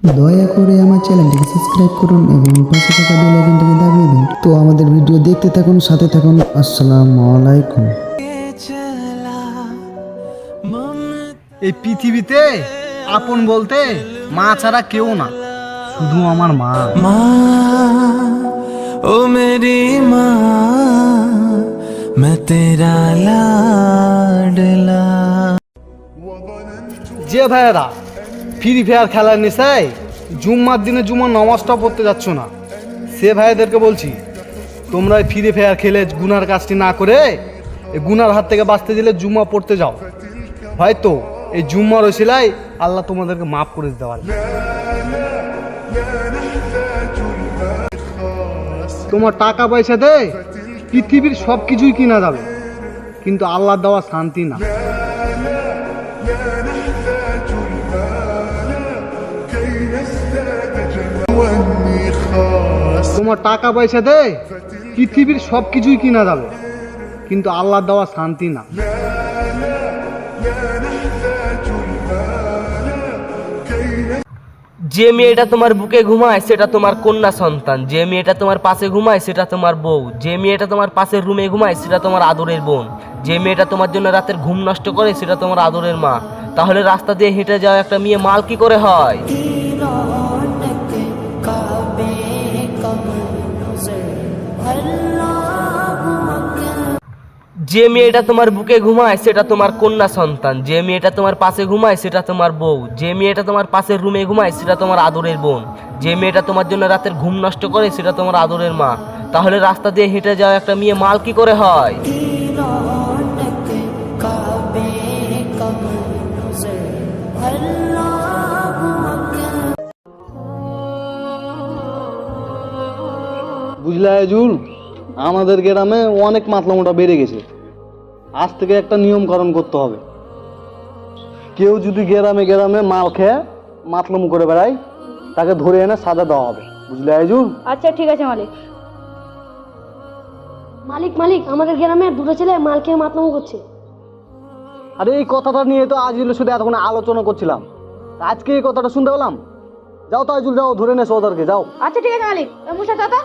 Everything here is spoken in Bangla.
দয়া করে আমার চ্যানেলটিকে সাবস্ক্রাইব করুন এবং পাশে থাকা বেল আইকনটিকে দাবিয়ে দিন। তো আমাদের ভিডিও দেখতে থাকুন, সাথে থাকুন। আসসালামু আলাইকুম। এই পৃথিবীতে আপন বলতে মা ছাড়া কেউ না, শুধু আমার মা। ओ मेरी माँ मैं तेरा लाडला। যে ভাইয়েরা ফ্রি ফায়ার খেলার নেশায় জুম্মার দিনে জুম্মার নামাজটা পড়তে যাচ্ছ না, সে ভাইদেরকে বলছি, তোমরা ফ্রি ফায়ার খেলে গুনার কাজটি না করে এই গুনার হাত থেকে বাঁচতে দিলে জুম্মা পড়তে যাও। হয়তো এই জুম্মার ওসিলায় আল্লাহ তোমাদেরকে মাফ করে দিতে পারে। তোমার টাকা পয়সা দে পৃথিবীর সব কিছুই কিনা যাবে, কিন্তু আল্লাহ দেওয়া শান্তি না। তোমার টাকা পয়সা দে পৃথিবীর সব কিছুই কিনা যাবে, কিন্তু আল্লাহ দেওয়া শান্তি না। যে মেয়েটা তোমার বুকে ঘুমায় সেটা তোমার কন্যা সন্তান, যে মেয়েটা তোমার পাশে ঘুমায় সেটা তোমার বউ, যে মেয়েটা তোমার পাশের রুমে ঘুমায় সেটা তোমার আদরের বোন, যে মেয়েটা তোমার জন্য রাতের ঘুম নষ্ট করে সেটা তোমার আদরের মা। তাহলে রাস্তা দিয়ে হেঁটে যাওয়া একটা মেয়ে মাল কি করে হয়? যে মেয়েটা তোমার বুকে ঘুমায় সেটা তোমার কন্যা সন্তান, যে মেয়েটা তোমার পাশে ঘুমায় সেটা তোমার বউ, যে মেয়েটা তোমার পাশের রুমে ঘুমায় সেটা তোমার আদরের বোন, যে মেয়েটা তোমার জন্য রাতের ঘুম নষ্ট করে সেটা তোমার আদরের মা। তাহলে রাস্তা দিয়ে হেঁটে যাওয়া একটা মেয়ে মাল কি করে হয়? বুঝলে আইজুল, আমাদের গ্রামে অনেক মাতলামোটা বেড়ে গেছে। আজ থেকে একটা নিয়মকরণ করতে হবে। কেউ যদি গ্রামে গ্রামে মাল খেয়ে মাতলামো করে বেড়ায়, তাকে ধরে এনে সাজা দেওয়া হবে। বুঝলে আইজুল? আচ্ছা ঠিক আছে মালিক। মালিক মালিক আমাদের গ্রামে দুটো ছেলে মাল খেয়ে মাতলামো করছে। আরে এই কথাটা নিয়ে তো আইজুলের সাথে এতক্ষণ আলোচনা করছিলাম, আজকে এই কথাটা শুনতে পেলাম। যাও তো আইজুল, যাও ধরে নেছো ওদেরকে, যাও। আচ্ছা ঠিক আছে মালিক, মুসা দাদা